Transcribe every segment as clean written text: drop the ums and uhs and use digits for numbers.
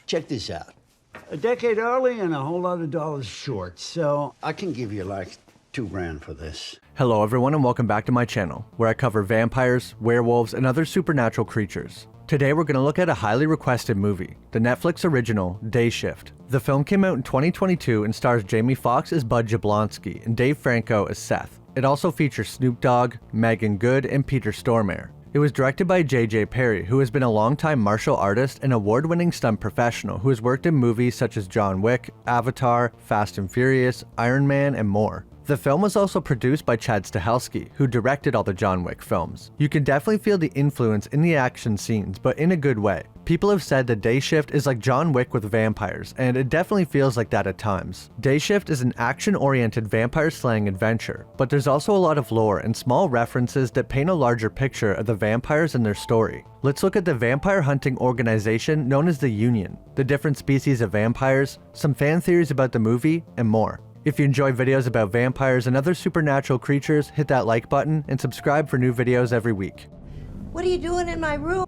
Check this out. A decade early and a whole lot of dollars short, so I can give you like $2,000 for this. Hello everyone and welcome back to my channel, where I cover vampires, werewolves, and other supernatural creatures. Today we're going to look at a highly requested movie, the Netflix original, Day Shift. The film came out in 2022 and stars Jamie Foxx as Bud Jablonski and Dave Franco as Seth. It also features Snoop Dogg, Megan Good, and Peter Stormare. It was directed by J.J. Perry, who has been a longtime martial artist and award-winning stunt professional who has worked in movies such as John Wick, Avatar, Fast and Furious, Iron Man, and more. The film was also produced by Chad Stahelski, who directed all the John Wick films. You can definitely feel the influence in the action scenes, but in a good way. People have said that Day Shift is like John Wick with vampires, and it definitely feels like that at times. Day Shift is an action-oriented vampire-slaying adventure, but there's also a lot of lore and small references that paint a larger picture of the vampires and their story. Let's look at the vampire hunting organization known as the Union, the different species of vampires, some fan theories about the movie, and more. If you enjoy videos about vampires and other supernatural creatures, hit that like button and subscribe for new videos every week. What are you doing in my room?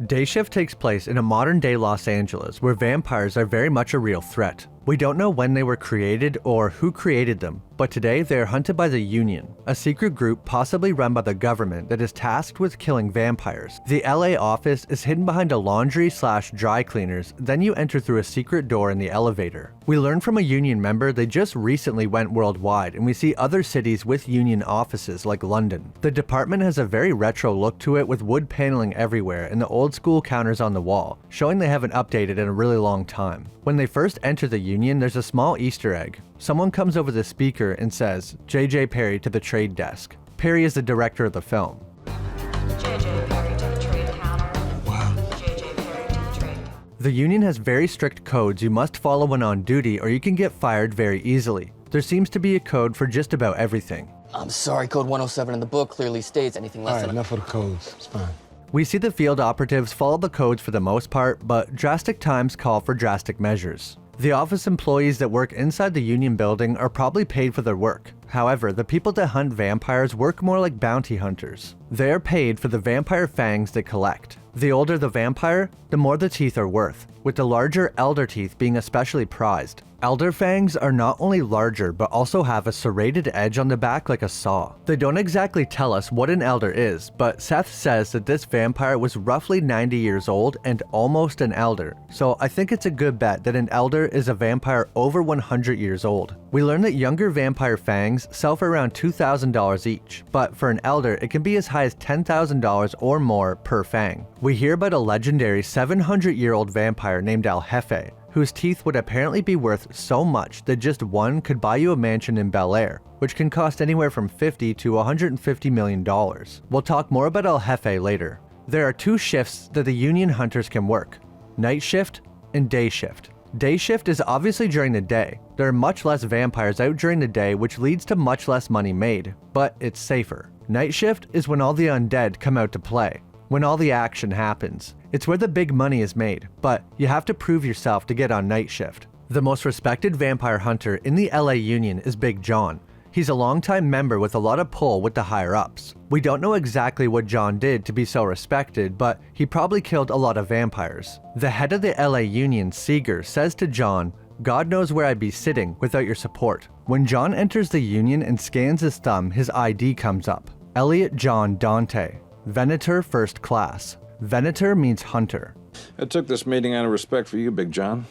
Day Shift takes place in a modern-day Los Angeles where vampires are very much a real threat. We don't know when they were created or who created them, but today they are hunted by the Union, a secret group possibly run by the government that is tasked with killing vampires. The LA office is hidden behind a laundry/dry cleaners, then you enter through a secret door in the elevator. We learn from a Union member they just recently went worldwide, and we see other cities with Union offices like London. The department has a very retro look to it with wood paneling everywhere and the old school counters on the wall, showing they haven't updated in a really long time. When they first enter the Union, there's a small Easter egg. Someone comes over the speaker and says, J.J. Perry to the trade desk. Perry is the director of the film. J.J. Perry to the trade counter. Wow. J.J. Perry to the trade. The Union has very strict codes you must follow when on duty or you can get fired very easily. There seems to be a code for just about everything. I'm sorry, code 107 in the book clearly states anything less than enough of the codes. It's fine. We see the field operatives follow the codes for the most part, but drastic times call for drastic measures. The office employees that work inside the Union building are probably paid for their work. However, the people that hunt vampires work more like bounty hunters. They are paid for the vampire fangs they collect. The older the vampire, the more the teeth are worth, with the larger elder teeth being especially prized. Elder fangs are not only larger but also have a serrated edge on the back like a saw. They don't exactly tell us what an elder is, but Seth says that this vampire was roughly 90 years old and almost an elder, so I think it's a good bet that an elder is a vampire over 100 years old. We learn that younger vampire fangs sell for around $2,000 each, but for an elder it can be as high as $10,000 or more per fang. We hear about a legendary 700-year-old vampire named El Jefe, whose teeth would apparently be worth so much that just one could buy you a mansion in Bel Air, which can cost anywhere from $50 to $150 million. We'll talk more about El Jefe later. There are two shifts that the Union hunters can work: night shift and day shift. Day shift is obviously during the day. There are much less vampires out during the day, which leads to much less money made, but it's safer. Night shift is when all the undead come out to play, when all the action happens. It's where the big money is made, but you have to prove yourself to get on night shift. The most respected vampire hunter in the LA Union is Big John. He's a longtime member with a lot of pull with the higher-ups. We don't know exactly what John did to be so respected, but he probably killed a lot of vampires. The head of the LA Union, Seeger, says to John, "God knows where I'd be sitting without your support." When John enters the Union and scans his thumb, his ID comes up. Elliot John Dante, Venator First Class. Venator means hunter. I took this meeting out of respect for you, Big John.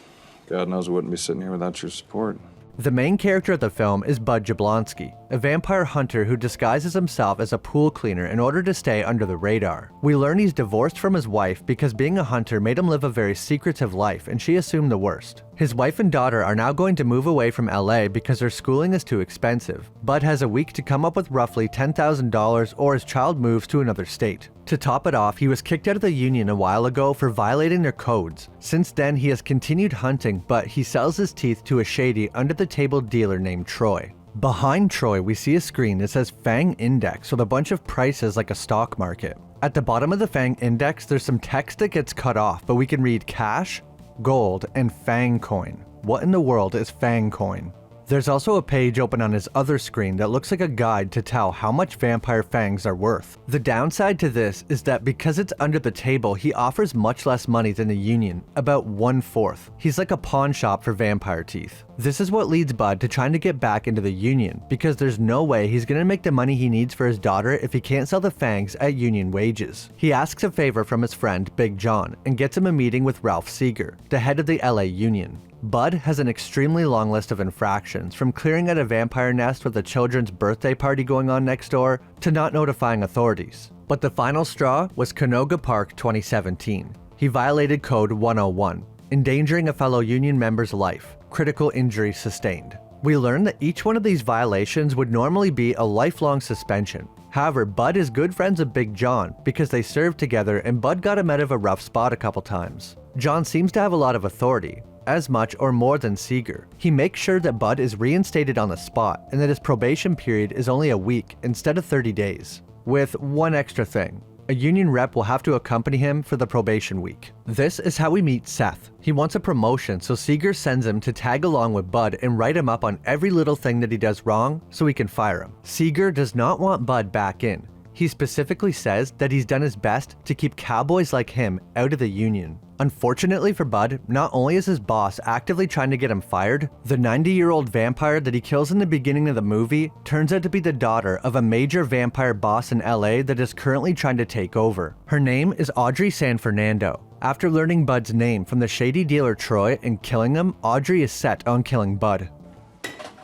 God knows I wouldn't be sitting here without your support. The main character of the film is Bud Jablonski, a vampire hunter who disguises himself as a pool cleaner in order to stay under the radar. We learn he's divorced from his wife because being a hunter made him live a very secretive life, and she assumed the worst. His wife and daughter are now going to move away from LA because their schooling is too expensive. Bud has a week to come up with roughly $10,000 or his child moves to another state. To top it off, he was kicked out of the Union a while ago for violating their codes. Since then, he has continued hunting, but he sells his teeth to a shady, under-the-table dealer named Troy. Behind Troy, we see a screen that says Fang Index with a bunch of prices like a stock market. At the bottom of the Fang Index, there's some text that gets cut off, but we can read cash, gold, and Fang coin. What in the world is Fang coin? There's also a page open on his other screen that looks like a guide to tell how much vampire fangs are worth. The downside to this is that because it's under the table, he offers much less money than the Union, about 1/4. He's like a pawn shop for vampire teeth. This is what leads Bud to trying to get back into the Union, because there's no way he's gonna make the money he needs for his daughter if he can't sell the fangs at Union wages. He asks a favor from his friend Big John and gets him a meeting with Ralph Seeger, the head of the LA Union. Bud has an extremely long list of infractions, from clearing out a vampire nest with a children's birthday party going on next door, to not notifying authorities. But the final straw was Canoga Park 2017. He violated Code 101, endangering a fellow Union member's life, critical injury sustained. We learned that each one of these violations would normally be a lifelong suspension. However, Bud is good friends with Big John because they served together and Bud got him out of a rough spot a couple times. John seems to have a lot of authority, as much or more than Seeger. He makes sure that Bud is reinstated on the spot and that his probation period is only a week instead of 30 days. With one extra thing. A Union rep will have to accompany him for the probation week. This is how we meet Seth. He wants a promotion, so Seeger sends him to tag along with Bud and write him up on every little thing that he does wrong so he can fire him. Seeger does not want Bud back in. He specifically says that he's done his best to keep cowboys like him out of the Union. Unfortunately for Bud, not only is his boss actively trying to get him fired, the 90-year-old vampire that he kills in the beginning of the movie turns out to be the daughter of a major vampire boss in LA that is currently trying to take over. Her name is Audrey San Fernando. After learning Bud's name from the shady dealer Troy and killing him, Audrey is set on killing Bud.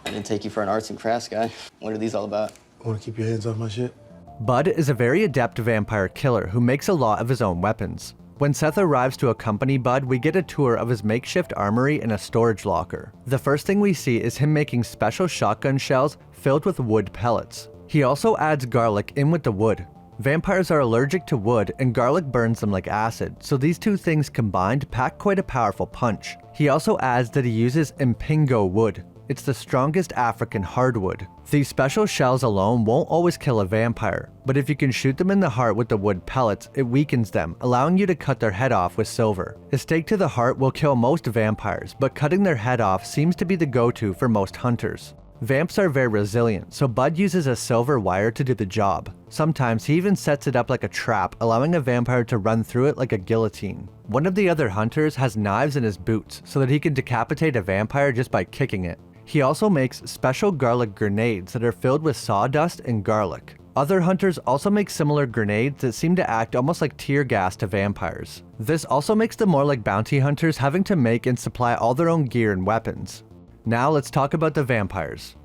I didn't take you for an arts and crafts guy. What are these all about? Want to keep your hands off my shit? Bud is a very adept vampire killer who makes a lot of his own weapons. When Seth arrives to accompany Bud, we get a tour of his makeshift armory and a storage locker. The first thing we see is him making special shotgun shells filled with wood pellets. He also adds garlic in with the wood. Vampires are allergic to wood and garlic burns them like acid, so these two things combined pack quite a powerful punch. He also adds that he uses impingo wood. It's the strongest African hardwood. These special shells alone won't always kill a vampire, but if you can shoot them in the heart with the wood pellets, it weakens them, allowing you to cut their head off with silver. A stake to the heart will kill most vampires, but cutting their head off seems to be the go-to for most hunters. Vamps are very resilient, so Bud uses a silver wire to do the job. Sometimes he even sets it up like a trap, allowing a vampire to run through it like a guillotine. One of the other hunters has knives in his boots so that he can decapitate a vampire just by kicking it. He also makes special garlic grenades that are filled with sawdust and garlic. Other hunters also make similar grenades that seem to act almost like tear gas to vampires. This also makes them more like bounty hunters, having to make and supply all their own gear and weapons. Now let's talk about the vampires.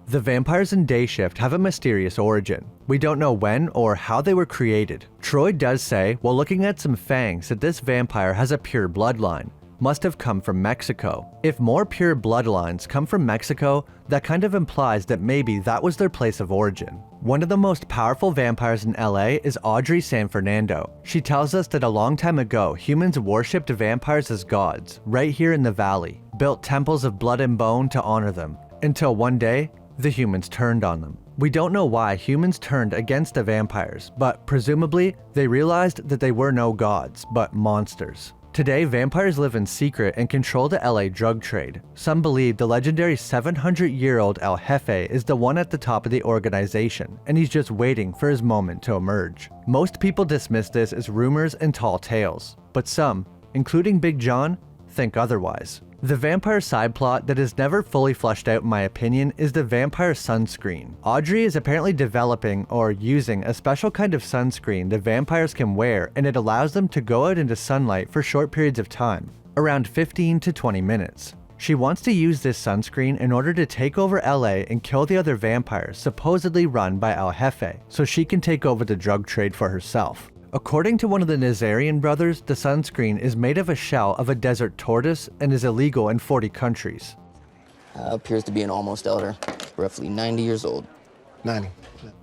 The vampires in Day Shift have a mysterious origin. We don't know when or how they were created. Troy does say, while looking at some fangs, that this vampire has a pure bloodline. Must have come from Mexico. If more pure bloodlines come from Mexico, that kind of implies that maybe that was their place of origin. One of the most powerful vampires in LA is Audrey San Fernando. She tells us that a long time ago, humans worshipped vampires as gods, right here in the valley, built temples of blood and bone to honor them, until one day, the humans turned on them. We don't know why humans turned against the vampires, but presumably they realized that they were no gods, but monsters. Today, vampires live in secret and control the LA drug trade. Some believe the legendary 700-year-old El Jefe is the one at the top of the organization, and he's just waiting for his moment to emerge. Most people dismiss this as rumors and tall tales, but some, including Big John, think otherwise. The vampire side plot that is never fully fleshed out in my opinion is the vampire sunscreen. Audrey is apparently developing or using a special kind of sunscreen that vampires can wear, and it allows them to go out into sunlight for short periods of time, around 15 to 20 minutes. She wants to use this sunscreen in order to take over LA and kill the other vampires supposedly run by El Jefe, so she can take over the drug trade for herself. According to one of the Nazarian brothers, the sunscreen is made of a shell of a desert tortoise and is illegal in 40 countries. Appears to be an almost elder, roughly 90 years old. 90.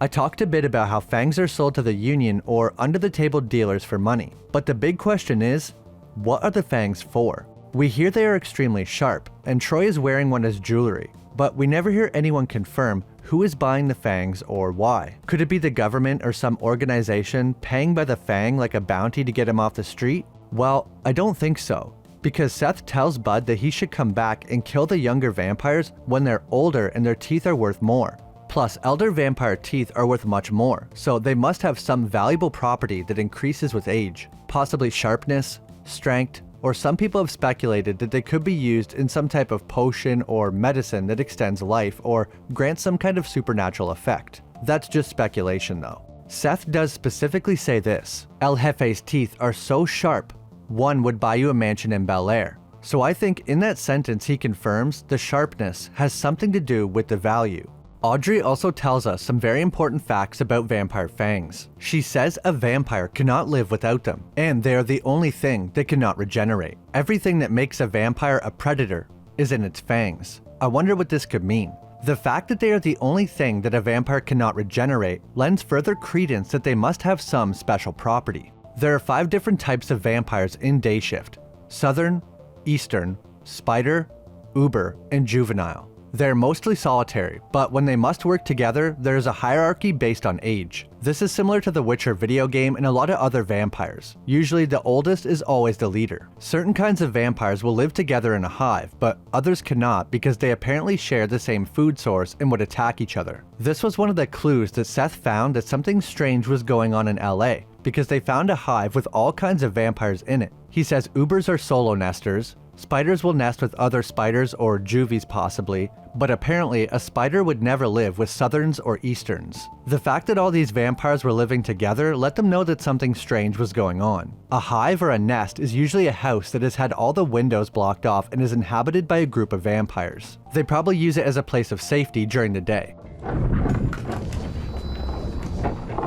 I talked a bit about how fangs are sold to the Union or under-the-table dealers for money, but the big question is, what are the fangs for? We hear they are extremely sharp, and Troy is wearing one as jewelry, but we never hear anyone confirm who is buying the fangs or why. Could it be the government or some organization paying by the fang like a bounty to get him off the street? Well, I don't think so, because Seth tells Bud that he should come back and kill the younger vampires when they're older and their teeth are worth more. Plus, elder vampire teeth are worth much more, so they must have some valuable property that increases with age, possibly sharpness, strength, or some people have speculated that they could be used in some type of potion or medicine that extends life or grants some kind of supernatural effect. That's just speculation though. Seth does specifically say this: El Jefe's teeth are so sharp, one would buy you a mansion in Bel Air. So I think in that sentence he confirms the sharpness has something to do with the value. Audrey also tells us some very important facts about vampire fangs. She says a vampire cannot live without them, and they are the only thing that cannot regenerate. Everything that makes a vampire a predator is in its fangs. I wonder what this could mean. The fact that they are the only thing that a vampire cannot regenerate lends further credence that they must have some special property. There are 5 different types of vampires in Day Shift: Southern, Eastern, Spider, Uber, and Juvenile. They're mostly solitary, but when they must work together, there is a hierarchy based on age. This is similar to the Witcher video game and a lot of other vampires. Usually the oldest is always the leader. Certain kinds of vampires will live together in a hive, but others cannot because they apparently share the same food source and would attack each other. This was one of the clues that Seth found that something strange was going on in LA, because they found a hive with all kinds of vampires in it. He says Ubers are solo nesters, spiders will nest with other spiders or juvies possibly, but apparently a spider would never live with southerns or easterns. The fact that all these vampires were living together let them know that something strange was going on. A hive or a nest is usually a house that has had all the windows blocked off and is inhabited by a group of vampires. They probably use it as a place of safety during the day.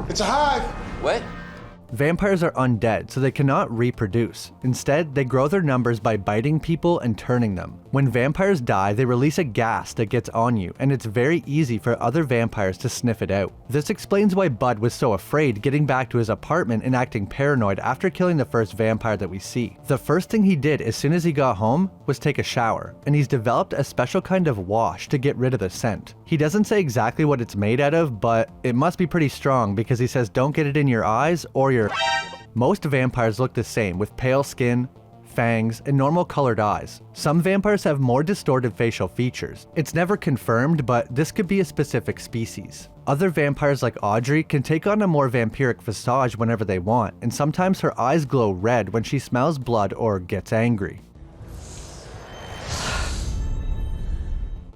It's a hive! What? Vampires are undead, so they cannot reproduce. Instead, they grow their numbers by biting people and turning them. When vampires die, they release a gas that gets on you, and it's very easy for other vampires to sniff it out. This explains why Bud was so afraid getting back to his apartment and acting paranoid after killing the first vampire that we see. The first thing he did as soon as he got home was take a shower, and he's developed a special kind of wash to get rid of the scent. He doesn't say exactly what it's made out of, but it must be pretty strong because he says don't get it in your eyes or your... Most vampires look the same with pale skin, fangs, and normal colored eyes. Some vampires have more distorted facial features. It's never confirmed, but this could be a specific species. Other vampires like Audrey can take on a more vampiric visage whenever they want, and sometimes her eyes glow red when she smells blood or gets angry.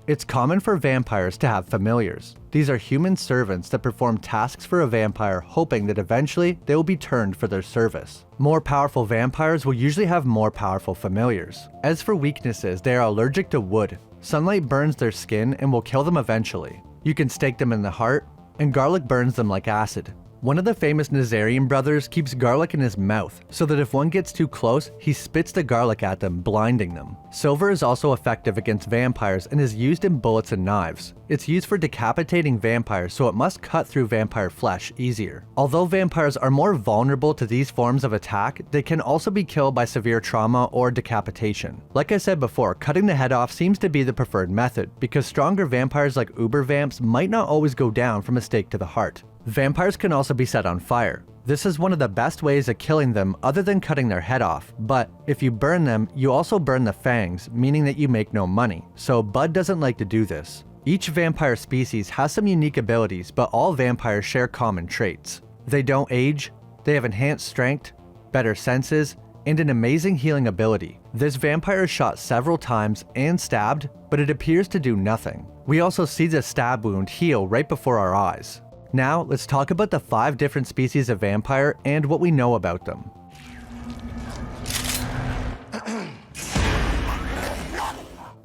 It's common for vampires to have familiars. These are human servants that perform tasks for a vampire, hoping that eventually they will be turned for their service. More powerful vampires will usually have more powerful familiars. As for weaknesses, they are allergic to wood. Sunlight burns their skin and will kill them eventually. You can stake them in the heart, and garlic burns them like acid. One of the famous Nazarian brothers keeps garlic in his mouth, so that if one gets too close, he spits the garlic at them, blinding them. Silver is also effective against vampires and is used in bullets and knives. It's used for decapitating vampires, so it must cut through vampire flesh easier. Although vampires are more vulnerable to these forms of attack, they can also be killed by severe trauma or decapitation. Like I said before, cutting the head off seems to be the preferred method, because stronger vampires like uber vamps might not always go down from a stake to the heart. Vampires can also be set on fire. This is one of the best ways of killing them other than cutting their head off, but if you burn them, you also burn the fangs, meaning that you make no money, so Bud doesn't like to do this. Each vampire species has some unique abilities, but all vampires share common traits. They don't age, they have enhanced strength, better senses, and an amazing healing ability. This vampire is shot several times and stabbed, but it appears to do nothing. We also see the stab wound heal right before our eyes. Now, let's talk about the 5 different species of vampire and what we know about them.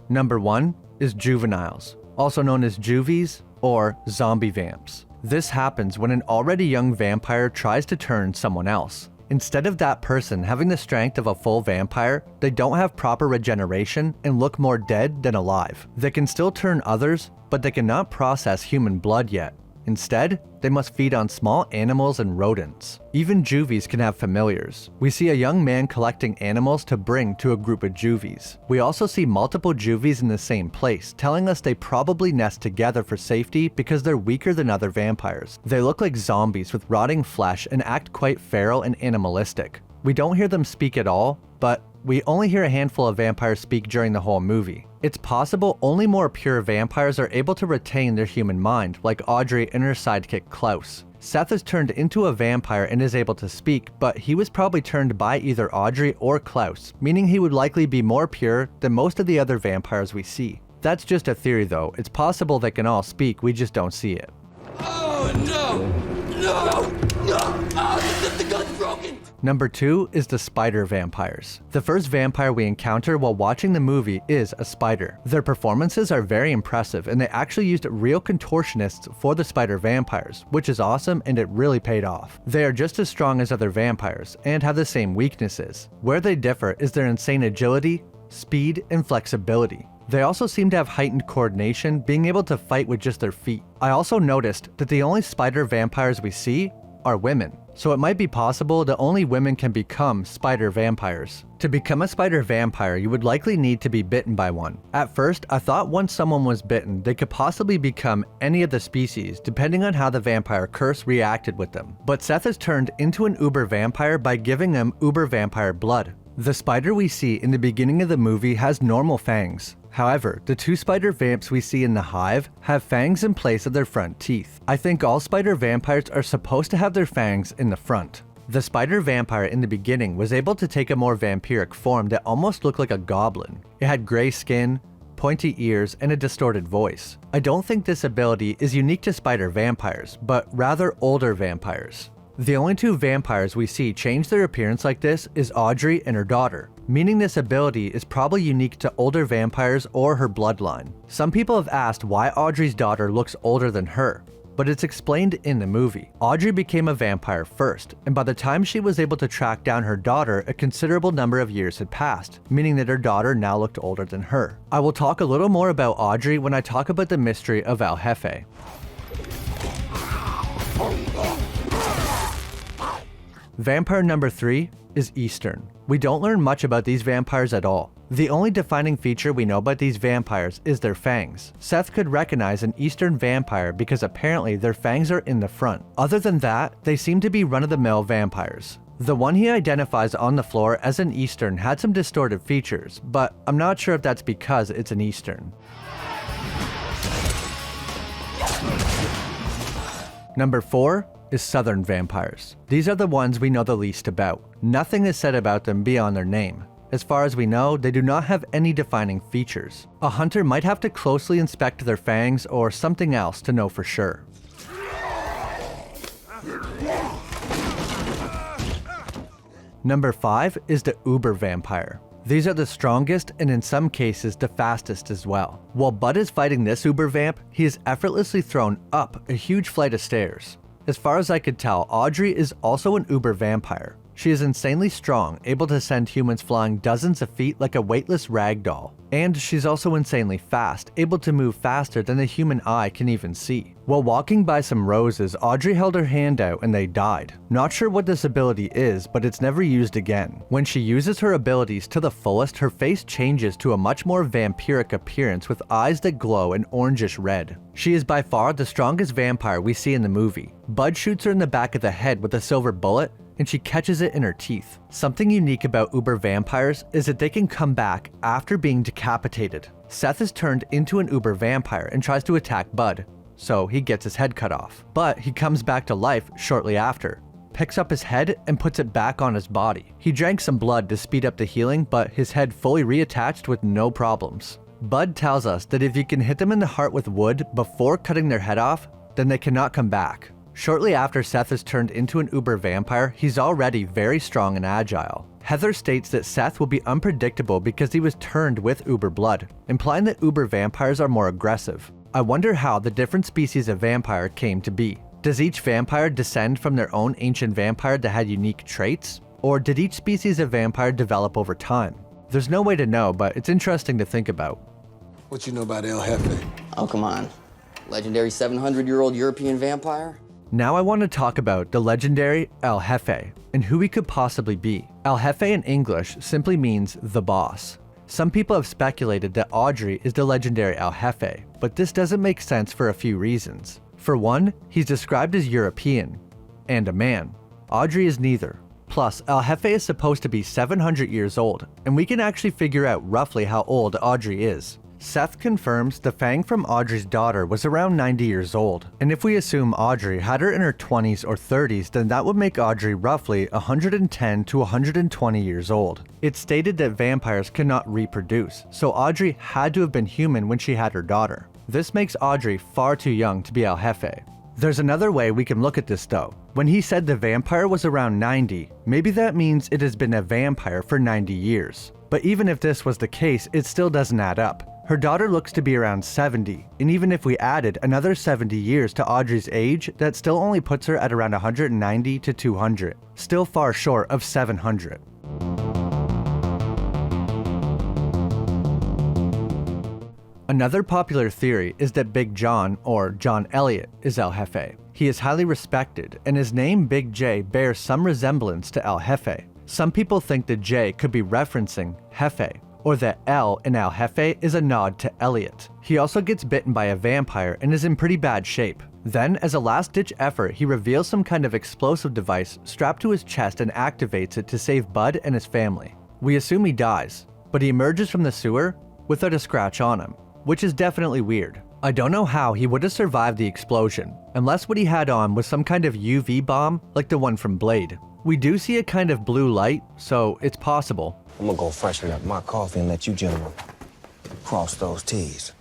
Number 1 is juveniles, also known as juvies or zombie vamps. This happens when an already young vampire tries to turn someone else. Instead of that person having the strength of a full vampire, they don't have proper regeneration and look more dead than alive. They can still turn others, but they cannot process human blood yet. Instead, they must feed on small animals and rodents. Even juvies can have familiars. We see a young man collecting animals to bring to a group of juvies. We also see multiple juvies in the same place, telling us they probably nest together for safety because they're weaker than other vampires. They look like zombies with rotting flesh and act quite feral and animalistic. We don't hear them speak at all, but we only hear a handful of vampires speak during the whole movie. It's possible only more pure vampires are able to retain their human mind, like Audrey and her sidekick Klaus. Seth is turned into a vampire and is able to speak, but he was probably turned by either Audrey or Klaus, meaning he would likely be more pure than most of the other vampires we see. That's just a theory though. It's possible they can all speak, we just don't see it. Oh no! No! No! Oh, the gun's broken! Number 2 is the spider vampires. The first vampire we encounter while watching the movie is a spider. Their performances are very impressive and they actually used real contortionists for the spider vampires, which is awesome and it really paid off. They are just as strong as other vampires and have the same weaknesses. Where they differ is their insane agility, speed, and flexibility. They also seem to have heightened coordination, being able to fight with just their feet. I also noticed that the only spider vampires we see are women, so it might be possible that only women can become spider vampires. To become a spider vampire, you would likely need to be bitten by one. At first, I thought once someone was bitten, they could possibly become any of the species, depending on how the vampire curse reacted with them. But Seth is turned into an uber vampire by giving him uber vampire blood. The spider we see in the beginning of the movie has normal fangs. However, the 2 spider vamps we see in the hive have fangs in place of their front teeth. I think all spider vampires are supposed to have their fangs in the front. The spider vampire in the beginning was able to take a more vampiric form that almost looked like a goblin. It had gray skin, pointy ears, and a distorted voice. I don't think this ability is unique to spider vampires, but rather older vampires. The only 2 vampires we see change their appearance like this is Audrey and her daughter, meaning this ability is probably unique to older vampires or her bloodline. Some people have asked why Audrey's daughter looks older than her, but it's explained in the movie. Audrey became a vampire first, and by the time she was able to track down her daughter, a considerable number of years had passed, meaning that her daughter now looked older than her. I will talk a little more about Audrey when I talk about the mystery of El Jefe. Vampire number 3 is Eastern. We don't learn much about these vampires at all. The only defining feature we know about these vampires is their fangs. Seth could recognize an Eastern vampire because apparently their fangs are in the front. Other than that, they seem to be run-of-the-mill vampires. The one he identifies on the floor as an Eastern had some distorted features, but I'm not sure if that's because it's an Eastern. Number 4 is Southern vampires. These are the ones we know the least about. Nothing is said about them beyond their name. As far as we know, they do not have any defining features. A hunter might have to closely inspect their fangs or something else to know for sure. Number 5 is the Uber vampire. These are the strongest and in some cases the fastest as well. While Bud is fighting this Uber vamp, he is effortlessly thrown up a huge flight of stairs. As far as I could tell, Audrey is also an Uber vampire. She is insanely strong, able to send humans flying dozens of feet like a weightless rag doll. And she's also insanely fast, able to move faster than the human eye can even see. While walking by some roses, Audrey held her hand out and they died. Not sure what this ability is, but it's never used again. When she uses her abilities to the fullest, her face changes to a much more vampiric appearance with eyes that glow an orangish red. She is by far the strongest vampire we see in the movie. Bud shoots her in the back of the head with a silver bullet, and she catches it in her teeth. Something unique about Uber vampires is that they can come back after being decapitated. Seth is turned into an Uber vampire and tries to attack Bud, so he gets his head cut off. But he comes back to life shortly after, picks up his head and puts it back on his body. He drank some blood to speed up the healing, but his head fully reattached with no problems. Bud tells us that if you can hit them in the heart with wood before cutting their head off, then they cannot come back. Shortly after Seth is turned into an Uber vampire, he's already very strong and agile. Heather states that Seth will be unpredictable because he was turned with Uber blood, implying that Uber vampires are more aggressive. I wonder how the different species of vampire came to be. Does each vampire descend from their own ancient vampire that had unique traits? Or did each species of vampire develop over time? There's no way to know, but it's interesting to think about. What you know about El Jefe? Oh, come on. Legendary 700-year-old European vampire? Now I want to talk about the legendary El Jefe and who he could possibly be. El Jefe in English simply means the boss. Some people have speculated that Audrey is the legendary El Jefe, but this doesn't make sense for a few reasons. For one, he's described as European and a man. Audrey is neither. Plus, Plus, El Jefe is supposed to be 700 years old, and we can actually figure out roughly how old Audrey is. Seth confirms the Fang from Audrey's daughter was around 90 years old, and if we assume Audrey had her in her 20s or 30s, then that would make Audrey roughly 110 to 120 years old. It's stated that vampires cannot reproduce, so Audrey had to have been human when she had her daughter. This makes Audrey far too young to be El Jefe. There's another way we can look at this though. When he said the vampire was around 90, maybe that means it has been a vampire for 90 years. But even if this was the case, it still doesn't add up. Her daughter looks to be around 70, and even if we added another 70 years to Audrey's age, that still only puts her at around 190 to 200, still far short of 700. Another popular theory is that Big John, or John Elliott, is El Jefe. He is highly respected, and his name Big J bears some resemblance to El Jefe. Some people think the J could be referencing Jefe, or that L in El Jefe is a nod to Elliot. He also gets bitten by a vampire and is in pretty bad shape. Then, as a last-ditch effort, he reveals some kind of explosive device strapped to his chest and activates it to save Bud and his family. We assume he dies, but he emerges from the sewer without a scratch on him, which is definitely weird. I don't know how he would have survived the explosion, unless what he had on was some kind of UV bomb like the one from Blade. We do see a kind of blue light, so it's possible. I'm gonna go freshen up my coffee and let you gentlemen cross those T's.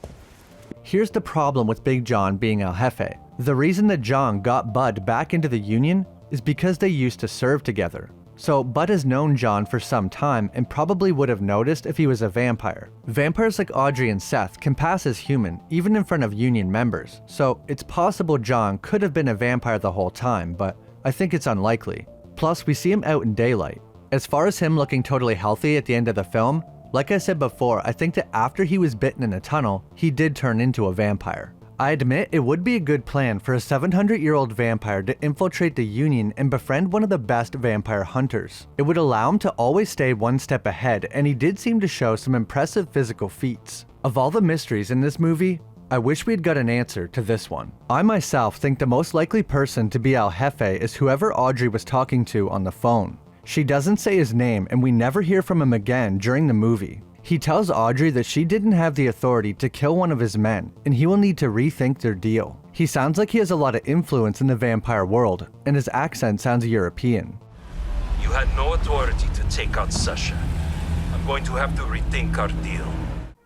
Here's the problem with Big John being El Jefe. The reason that John got Bud back into the Union is because they used to serve together. So Bud has known John for some time and probably would have noticed if he was a vampire. Vampires like Audrey and Seth can pass as human even in front of Union members, so it's possible John could have been a vampire the whole time, but I think it's unlikely. Plus, we see him out in daylight. As far as him looking totally healthy at the end of the film, like I said before, I think that after he was bitten in a tunnel, he did turn into a vampire. I admit it would be a good plan for a 700-year-old vampire to infiltrate the Union and befriend one of the best vampire hunters. It would allow him to always stay one step ahead, and he did seem to show some impressive physical feats. Of all the mysteries in this movie, I wish we had got an answer to this one. I myself think the most likely person to be El Jefe is whoever Audrey was talking to on the phone. She doesn't say his name, and we never hear from him again during the movie. He tells Audrey that she didn't have the authority to kill one of his men, and he will need to rethink their deal. He sounds like he has a lot of influence in the vampire world, and his accent sounds European. You had no authority to take out Sasha. I'm going to have to rethink our deal.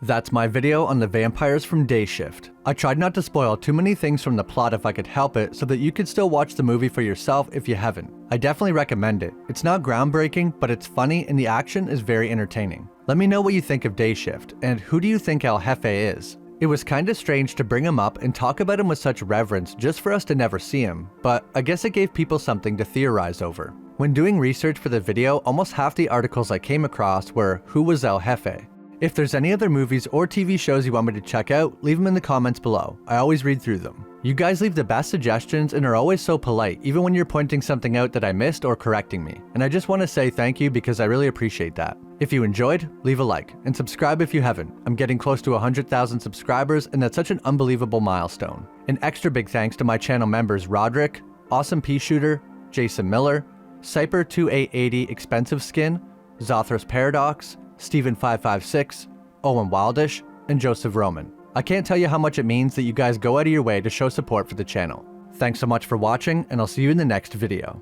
That's my video on the vampires from Day Shift. I tried not to spoil too many things from the plot if I could help it, so that you could still watch the movie for yourself if you haven't. I definitely recommend it. It's not groundbreaking, but it's funny and the action is very entertaining. Let me know what you think of Day Shift, and who do you think El Jefe is? It was kinda strange to bring him up and talk about him with such reverence just for us to never see him, but I guess it gave people something to theorize over. When doing research for the video, almost half the articles I came across were, who was El Jefe? If there's any other movies or TV shows you want me to check out, leave them in the comments below. I always read through them. You guys leave the best suggestions and are always so polite, even when you're pointing something out that I missed or correcting me. And I just want to say thank you because I really appreciate that. If you enjoyed, leave a like and subscribe if you haven't. I'm getting close to 100,000 subscribers and that's such an unbelievable milestone. An extra big thanks to my channel members Roderick, Awesome Pea Shooter, Jason Miller, Cyper2880 Expensive Skin, Zothros Paradox, Steven556, Owen Wildish, and Joseph Roman. I can't tell you how much it means that you guys go out of your way to show support for the channel. Thanks so much for watching, and I'll see you in the next video.